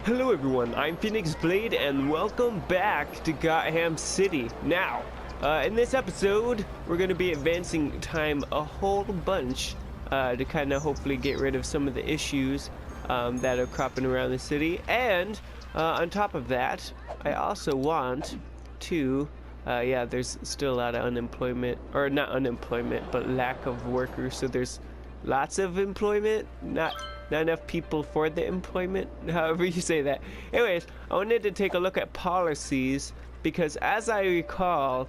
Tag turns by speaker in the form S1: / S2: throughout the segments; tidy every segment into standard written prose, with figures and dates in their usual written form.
S1: Hello everyone, I'm Phoenix Blade and welcome back to Gotham City. Now, in this episode, we're going to be advancing time a whole bunch to kind of hopefully get rid of some of the issues that are cropping around the city. And on top of that, I also want to, yeah, there's still a lot of unemployment, or not unemployment, but lack of workers. So there's lots of employment, not enough people for the employment, however you say that. Anyways, I wanted to take a look at policies because as I recall,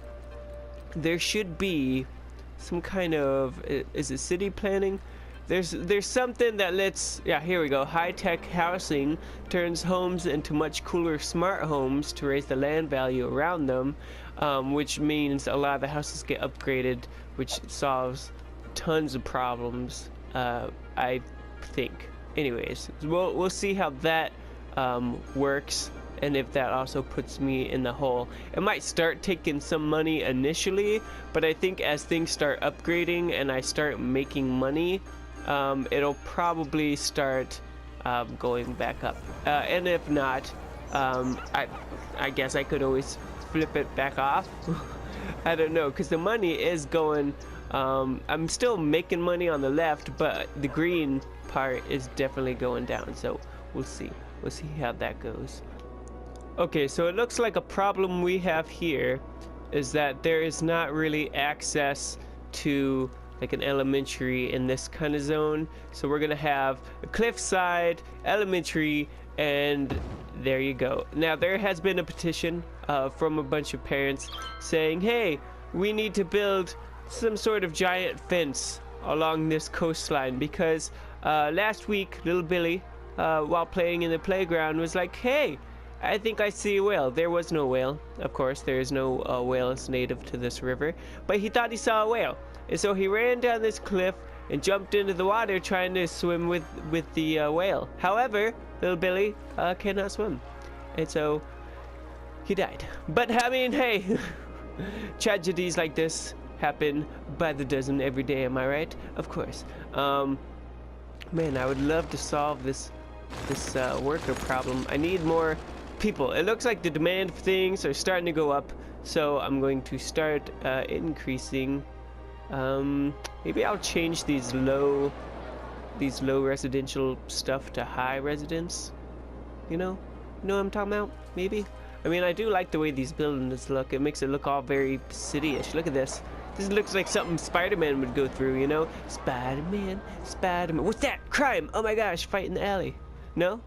S1: there should be some kind of, is it city planning? There's something that lets, yeah, here we go. High-tech housing turns homes into much cooler smart homes to raise the land value around them, which means a lot of the houses get upgraded, which solves tons of problems, I think. Anyways, we'll see how that works, and if that also puts me in the hole. It might start taking some money initially, but I think as things start upgrading and I start making money, it'll probably start going back up. And if not, I guess I could always flip it back off. I don't know, because the money is going. I'm still making money on the left, but the green part is definitely going down, so we'll see how that goes. Okay, so it looks like a problem we have here is that there is not really access to like an elementary in this kind of zone, so we're gonna have a cliffside elementary, and there you go. Now there has been a petition from a bunch of parents saying, hey, we need to build some sort of giant fence along this coastline because last week little Billy, while playing in the playground, was like, hey, I think I see a whale. There was no whale, of course. There is no whales native to this river, but he thought he saw a whale, and so he ran down this cliff and jumped into the water trying to swim with the whale. However, little Billy cannot swim, and so he died. But I mean, hey, tragedies like this happen by the dozen every day, am I right? Of course. Man, I would love to solve this worker problem. I need more people. It looks like the demand for things are starting to go up, so I'm going to start increasing. Maybe I'll change these low residential stuff to high residence. You know what I'm talking about? Maybe. I mean, I do like the way these buildings look. It makes it look all very city-ish. Look at this. This looks like something Spider-Man would go through, you know? Spider-Man, Spider-Man. What's that? Crime! Oh my gosh, fight in the alley. No?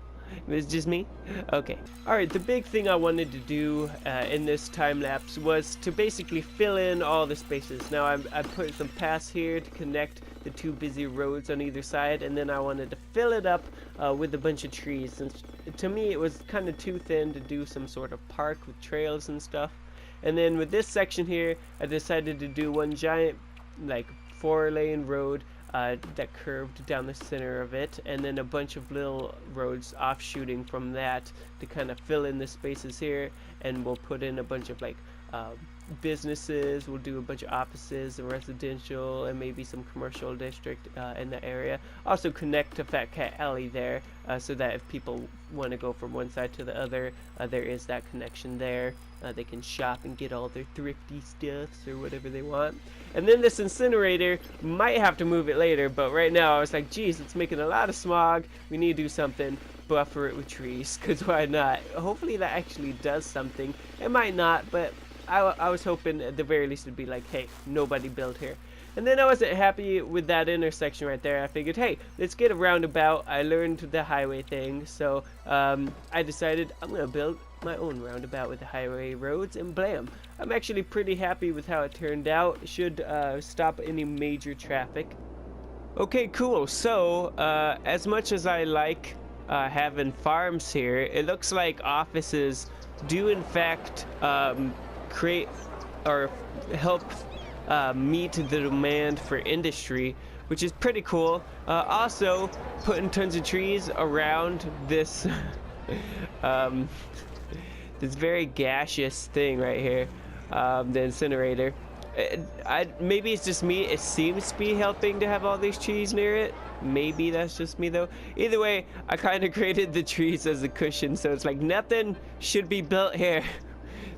S1: It's just me? Okay. Alright, the big thing I wanted to do in this time lapse was to basically fill in all the spaces. Now, I put some paths here to connect the two busy roads on either side, and then I wanted to fill it up with a bunch of trees. Since to me it was kind of too thin to do some sort of park with trails and stuff. And then with this section here, I decided to do one giant, like, 4-lane road that curved down the center of it, and then a bunch of little roads offshooting from that to kind of fill in the spaces here. And we'll put in a bunch of like businesses, we'll do a bunch of offices and residential and maybe some commercial district in the area. Also connect to Fat Cat Alley there, so that if people want to go from one side to the other, there is that connection there. They can shop and get all their thrifty stuffs or whatever they want. And then this incinerator, might have to move it later, but right now I was like, geez, it's making a lot of smog. We need to do something. Buffer it with trees, because why not? Hopefully that actually does something. It might not, but I was hoping at the very least it'd be like, hey, nobody built here. And then I wasn't happy with that intersection right there. I figured, hey, let's get a roundabout. I learned the highway thing, so I decided I'm gonna build my own roundabout with the highway roads, and blam. I'm actually pretty happy with how it turned out. It should stop any major traffic. Okay, cool. So as much as I like having farms here, it looks like offices do in fact create or help meet the demand for industry, which is pretty cool. Also, putting tons of trees around this this very gaseous thing right here, the incinerator. Maybe it's just me, it seems to be helping to have all these trees near it. Maybe that's just me though. Either way, I kind of created the trees as a cushion, so it's like nothing should be built here.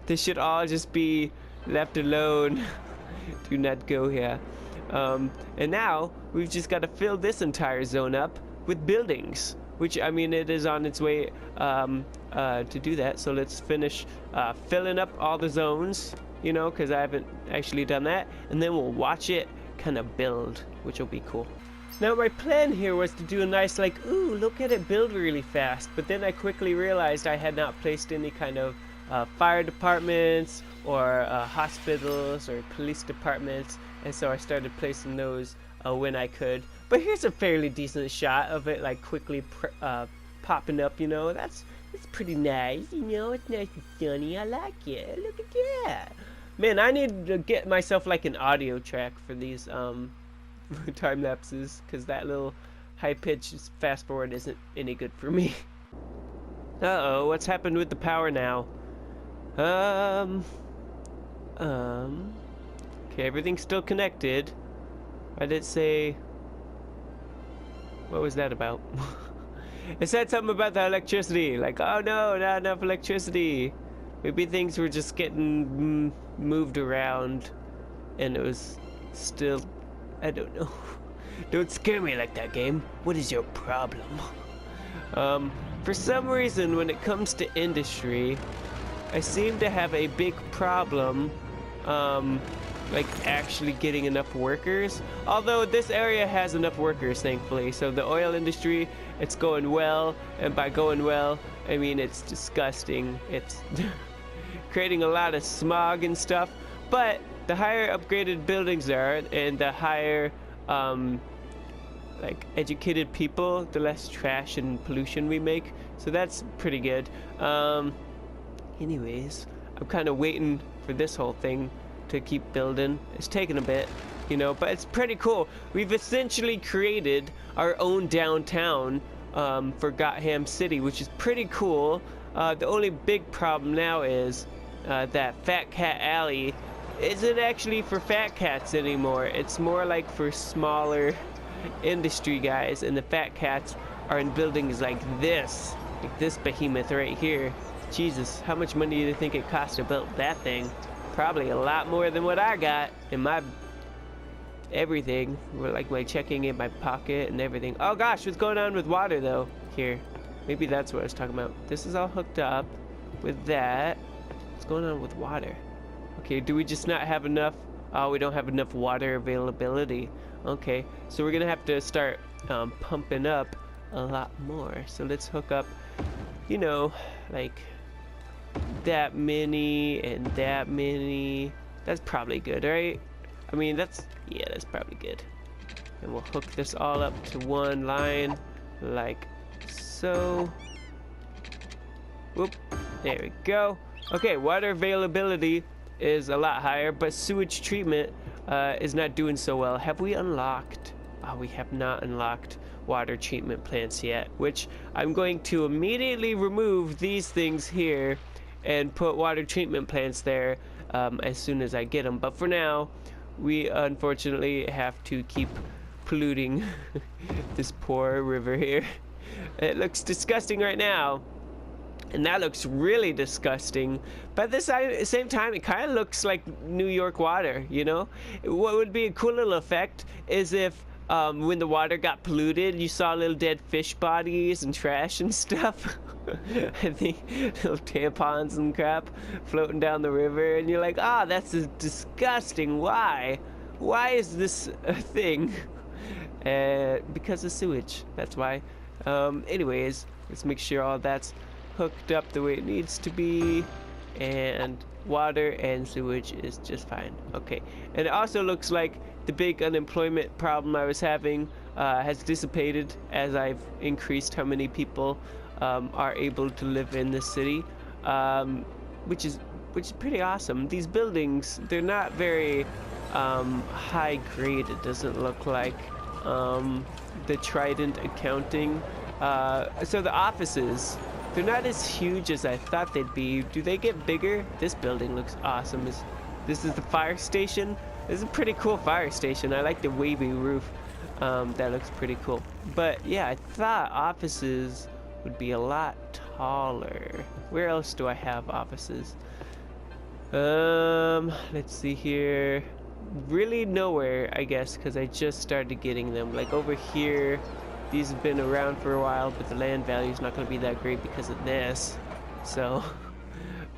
S1: This should all just be left alone. Do not go here. And now we've just got to fill this entire zone up with buildings, which, I mean, it is on its way to do that. So let's finish filling up all the zones, you know, because I haven't actually done that, and then we'll watch it kind of build, which will be cool. Now my plan here was to do a nice, like, ooh, look at it build really fast, but then I quickly realized I had not placed any kind of fire departments or hospitals or police departments, and so I started placing those when I could. But here's a fairly decent shot of it, like, quickly popping up, you know. It's pretty nice, you know. It's nice and sunny. I like it. Look at that. Man, I need to get myself like an audio track for these time lapses, because that little high-pitched fast forward isn't any good for me. Uh-oh, what's happened with the power now? Okay, everything's still connected. I did say... What was that about? It said something about the electricity. Like, oh no, not enough electricity. Maybe things were just getting moved around. And it was still... I don't know. Don't scare me like that, game. What is your problem? For some reason, when it comes to industry, I seem to have a big problem, like actually getting enough workers. Although this area has enough workers, thankfully. So the oil industry, it's going well, and by going well, I mean it's disgusting. It's creating a lot of smog and stuff. But the higher upgraded buildings are, and the higher, like, educated people, the less trash and pollution we make. So that's pretty good. Anyways, I'm kind of waiting for this whole thing to keep building. It's taking a bit, you know, but it's pretty cool. We've essentially created our own downtown for Gotham City, which is pretty cool. The only big problem now is that Fat Cat Alley isn't actually for fat cats anymore. It's more like for smaller industry guys, and the fat cats are in buildings like this behemoth right here. Jesus, how much money do you think it cost to build that thing? Probably a lot more than what I got in my everything. Like my checking in my pocket and everything. Oh gosh, what's going on with water though? Here, maybe that's what I was talking about. This is all hooked up with that. What's going on with water? Okay, do we just not have enough? Oh, we don't have enough water availability. Okay, so we're gonna have to start pumping up a lot more. So let's hook up, you know, like that many and that many. That's probably good, right? I mean, that's probably good. And we'll hook this all up to one line, like so. Whoop, there we go. Okay, water availability is a lot higher, but sewage treatment is not doing so well. Have we unlocked? Oh, we have not unlocked water treatment plants yet, which I'm going to immediately remove these things here and put water treatment plants there as soon as I get them. But for now, we unfortunately have to keep polluting this poor river here. It looks disgusting right now. And that looks really disgusting. But at the same time, it kind of looks like New York water, you know? What would be a cool little effect is if when the water got polluted, you saw little dead fish bodies and trash and stuff. I think little tampons and crap floating down the river. And you're like, ah, that's disgusting. Why? Why is this a thing? Because of sewage. That's why. Anyways, let's make sure all that's hooked up the way it needs to be, and water and sewage is just fine. Okay, and it also looks like the big unemployment problem I was having has dissipated as I've increased how many people are able to live in this city, which is pretty awesome. These buildings, they're not very high grade, it doesn't look like. The Trident accounting, so the offices, they're not as huge as I thought they'd be. Do they get bigger? This building looks awesome. This is the fire station. This is a pretty cool fire station. I like the wavy roof. That looks pretty cool. But yeah, I thought offices would be a lot taller. Where else do I have offices? Let's see here. Really nowhere, I guess, because I just started getting them. Like over here, these have been around for a while, but the land value is not going to be that great because of this. So,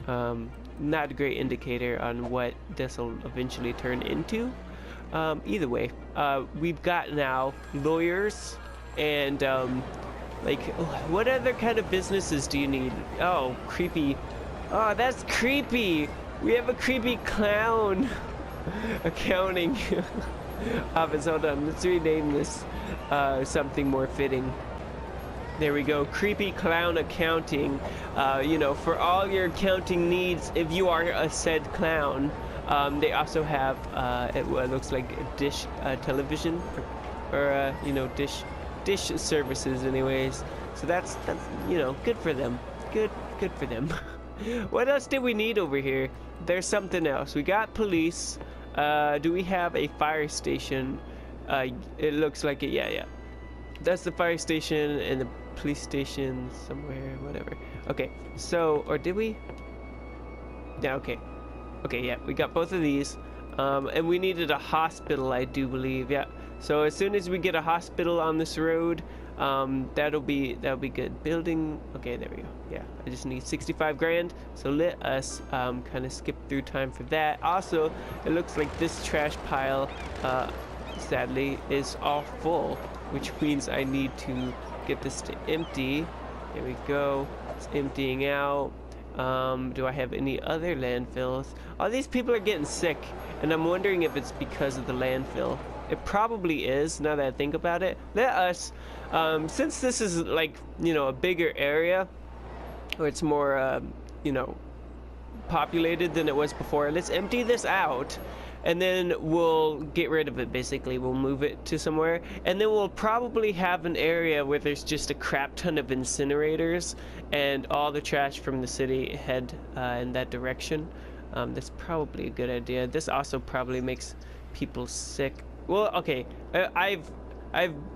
S1: not a great indicator on what this will eventually turn into. Either way, we've got now lawyers and, like, what other kind of businesses do you need? Oh, creepy. Oh, that's creepy. We have a creepy clown accounting office. Hold on, let's rename this something more fitting. There we go, creepy clown accounting. You know, for all your accounting needs, if you are a said clown. They also have it looks like a dish television or you know, dish services anyways. So that's you know, good for them. Good for them. What else did we need over here? There's something else. We got police. Do we have a fire station? It looks like it. Yeah. That's the fire station and the police station somewhere, whatever. Okay, so, or did we? Yeah, okay, yeah, we got both of these. And we needed a hospital, I do believe. Yeah, so as soon as we get a hospital on this road, that'll be good. Building, okay, there we go. Yeah, I just need 65 grand, so let us kind of skip through time for that. Also, it looks like this trash pile sadly is all full, which means I need to get this to empty. There we go, it's emptying out. Do I have any other landfills? All these people are getting sick, and I'm wondering if it's because of the landfill. It probably is, now that I think about it. Let us, since this is like, you know, a bigger area, or it's more, you know, populated than it was before, let's empty this out, and then we'll get rid of it, basically. We'll move it to somewhere, and then we'll probably have an area where there's just a crap ton of incinerators, and all the trash from the city head in that direction. That's probably a good idea. This also probably makes people sick. Well, okay, I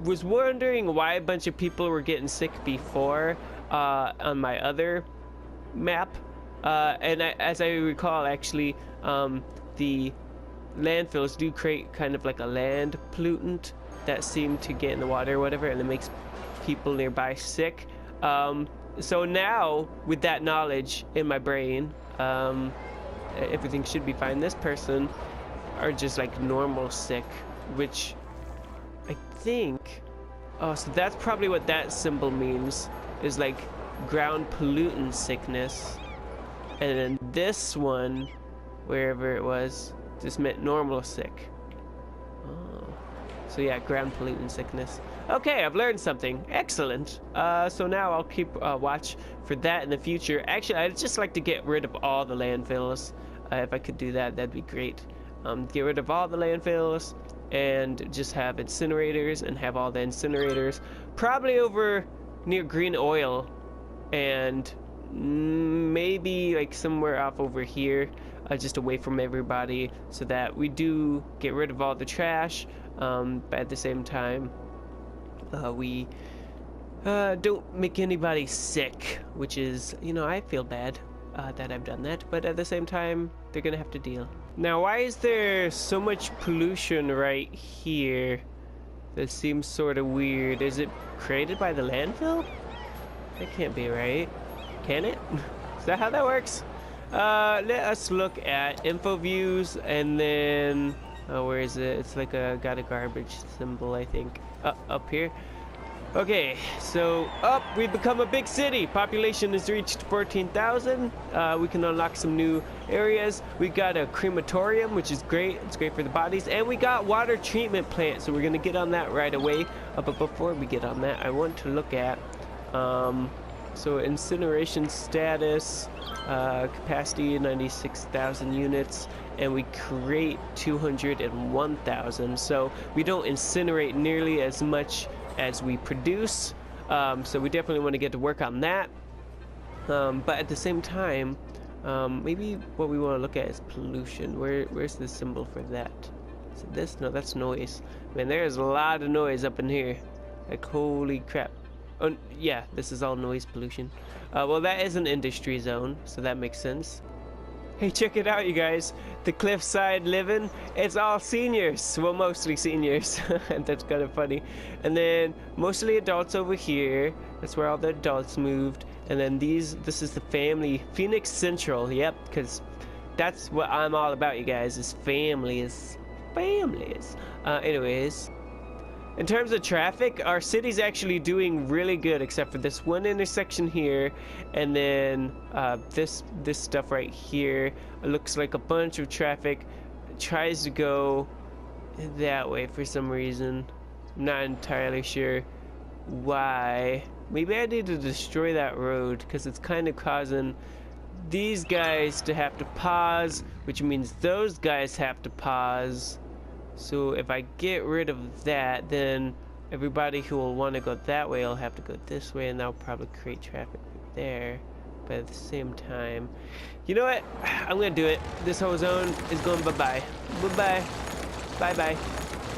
S1: was wondering why a bunch of people were getting sick before on my other map, and as I recall, actually, the landfills do create kind of like a land pollutant that seem to get in the water or whatever, and it makes people nearby sick. So now, with that knowledge in my brain, everything should be fine. This person are just like normal sick, which I think, oh, so that's probably what that symbol means, is like ground pollutant sickness. And then this one, wherever it was, just meant normal sick. Oh, so yeah, ground pollutant sickness. Okay, I've learned something. Excellent. So now I'll keep watch for that in the future. Actually, I'd just like to get rid of all the landfills. If I could do that, that'd be great. Get rid of all the landfills and just have incinerators, and have all the incinerators probably over near green oil, and maybe like somewhere off over here, just away from everybody, so that we do get rid of all the trash, but at the same time we don't make anybody sick, which is, you know, I feel bad that I've done that, but at the same time they're gonna have to deal. Now, why is there so much pollution right here? That seems sort of weird. Is it created by the landfill? That can't be right. Can it? Is that how that works? Let us look at info views, and then, oh, where is it? It's like got a garbage symbol, I think. Up here. Okay, so we've become a big city. Population has reached 14,000. We can unlock some new areas. We got a crematorium, which is great. It's great for the bodies, and we got water treatment plant. So we're gonna get on that right away. But before we get on that, I want to look at so incineration status, capacity 96,000 units, and we create 201,000. So we don't incinerate nearly as much as we produce, so we definitely want to get to work on that. But at the same time, maybe what we want to look at is pollution. Where's the symbol for that? Is it this? No, that's noise. Man, there's a lot of noise up in here. Like, holy crap. Oh, yeah, this is all noise pollution. Well, that is an industry zone, so that makes sense. Hey, check it out, you guys. The cliffside living, it's all seniors. Well, mostly seniors. That's kind of funny. And then mostly adults over here. That's where all the adults moved. And then this is the family. Phoenix Central, yep, because that's what I'm all about, you guys, is families. Families. Anyways. In terms of traffic, our city's actually doing really good, except for this one intersection here, and then this stuff right here. It looks like a bunch of traffic tries to go that way for some reason. I'm not entirely sure why. Maybe I need to destroy that road because it's kind of causing these guys to have to pause, which means those guys have to pause. So if I get rid of that, then everybody who will want to go that way will have to go this way, and that'll probably create traffic right there. But at the same time, you know what? I'm gonna do it. This whole zone is going bye-bye. Bye-bye. Bye-bye.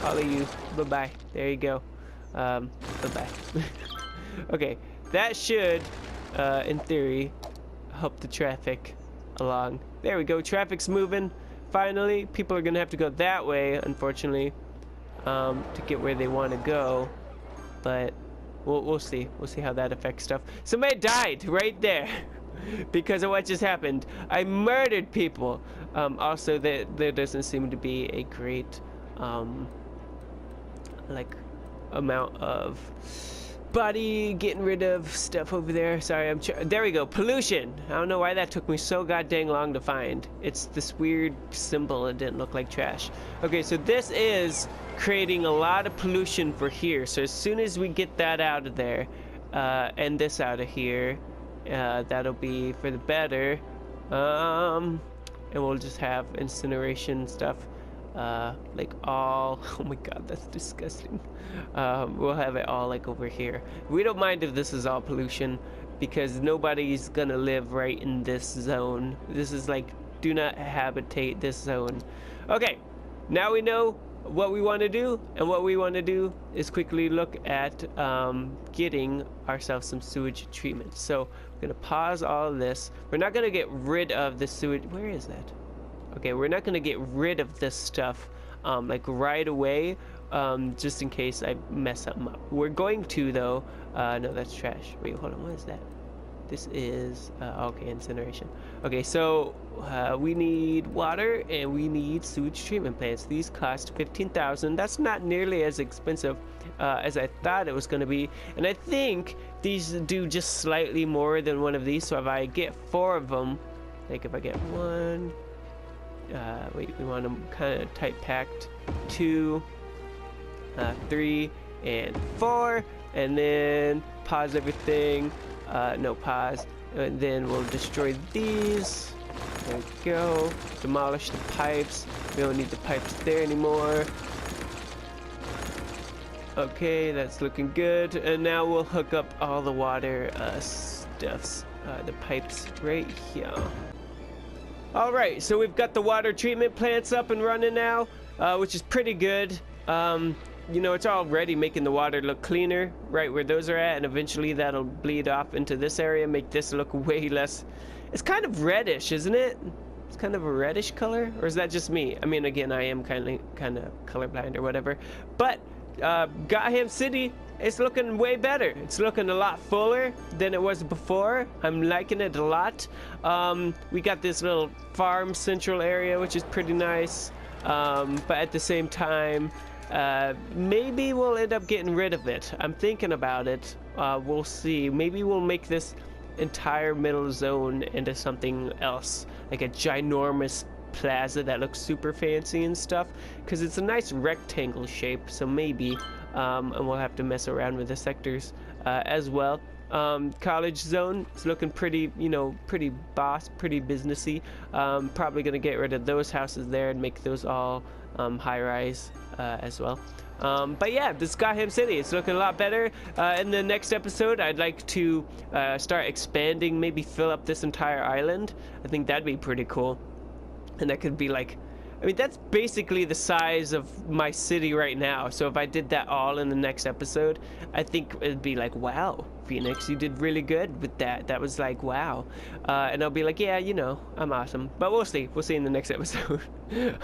S1: All of you. Bye-bye. There you go. Bye-bye. Okay, that should, in theory, help the traffic along. There we go. Traffic's moving. Finally, people are gonna have to go that way, unfortunately, to get where they want to go. But we'll see. We'll see how that affects stuff. Somebody died right there because of what just happened. I murdered people. Also, there doesn't seem to be a great like amount of body getting rid of stuff over there. Sorry, there we go. Pollution. I don't know why that took me so goddamn long to find. It's this weird symbol. It didn't look like trash. Okay, so this is creating a lot of pollution for here. So as soon as we get that out of there, and this out of here, that'll be for the better. And we'll just have incineration stuff. Like all, oh my god, that's disgusting. We'll have it all like over here. We don't mind if this is all pollution because nobody's gonna live right in this zone. This is like, do not habitate this zone. Okay, now we know what we want to do, and what we want to do is quickly look at getting ourselves some sewage treatment. So we're gonna pause all of this. We're not gonna get rid of the sewage. Where is that? Okay, we're not gonna get rid of this stuff like right away, just in case I mess something up. We're going to though. No, that's trash. Wait, hold on. What is that? This is okay, incineration. Okay, so we need water and we need sewage treatment plants. These cost 15,000. That's not nearly as expensive as I thought it was going to be, and I think these do just slightly more than one of these. So if I get 4 of them, like if I get 1. Wait, we want them kind of tight packed. 2, 3, and 4, and then pause everything. No, pause, and then we'll destroy these. There we go. Demolish the pipes. We don't need the pipes there anymore. Okay, that's looking good. And now we'll hook up all the water stuffs, the pipes right here. Alright, so we've got the water treatment plants up and running now, which is pretty good. You know, it's already making the water look cleaner right where those are at, and eventually that'll bleed off into this area, make this look way less. It's kind of reddish, isn't it? It's kind of a reddish color, or is that just me? I mean, again, I am kind of colorblind or whatever, but Gotham City, it's looking way better. It's looking a lot fuller than it was before. I'm liking it a lot. We got this little farm central area, which is pretty nice, but at the same time, maybe we'll end up getting rid of it. I'm thinking about it. We'll see. Maybe we'll make this entire middle zone into something else, like a ginormous plaza that looks super fancy and stuff, because it's a nice rectangle shape. So maybe, and we'll have to mess around with the sectors as well. College zone, it's looking pretty, you know, pretty boss, pretty businessy. Probably gonna get rid of those houses there and make those all high-rise as well. But yeah, this Gotham City, it's looking a lot better. In the next episode, I'd like to start expanding, maybe fill up this entire island. I think that'd be pretty cool. And that could be like I mean, that's basically the size of my city right now. So if I did that all in the next episode, I think it'd be like, wow, Phoenix, you did really good with that. That was like, wow. And I'll be like, yeah, you know, I'm awesome. But we'll see. We'll see in the next episode.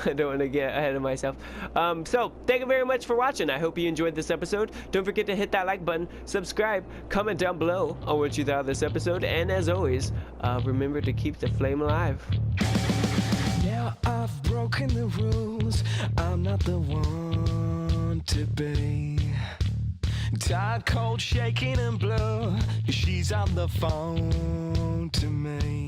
S1: I don't want to get ahead of myself. So thank you very much for watching. I hope you enjoyed this episode. Don't forget to hit that like button, subscribe, comment down below on what you thought of this episode. And as always, remember to keep the flame alive.
S2: Now I've broken the rules, I'm not the one to be. Tired, cold, shaking and blue, she's on the phone to me.